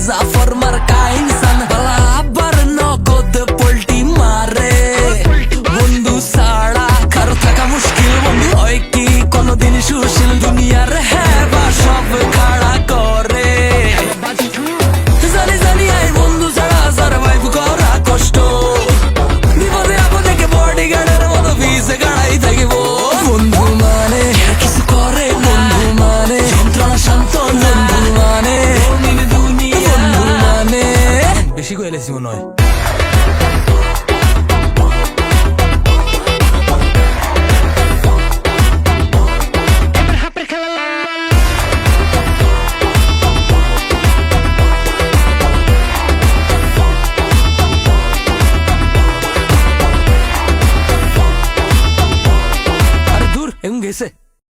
জাফর মার্কা ইনসান বালা আবার নগদ পোল্টি মারে বন্ধু ছাড়া কারো থাকা মুশকিল বন্ধু হয় কি কোনদিন সুশীল দুনিয়ার হেবা সব খাড়া করে জানি জানি আই বন্ধু ছাড়া সারভাইভ করা কষ্ট বিপদে আপদে কে বডিগার্ডের মতো ভিজে গাড়াই থাকিব বন্ধু মানে কিছু করে বন্ধু মানে যন্ত্রণা শান্ত বন্ধু মানে দুনিয়া বন্ধু মানে বেশি কইলেছি মনে হয় Em gese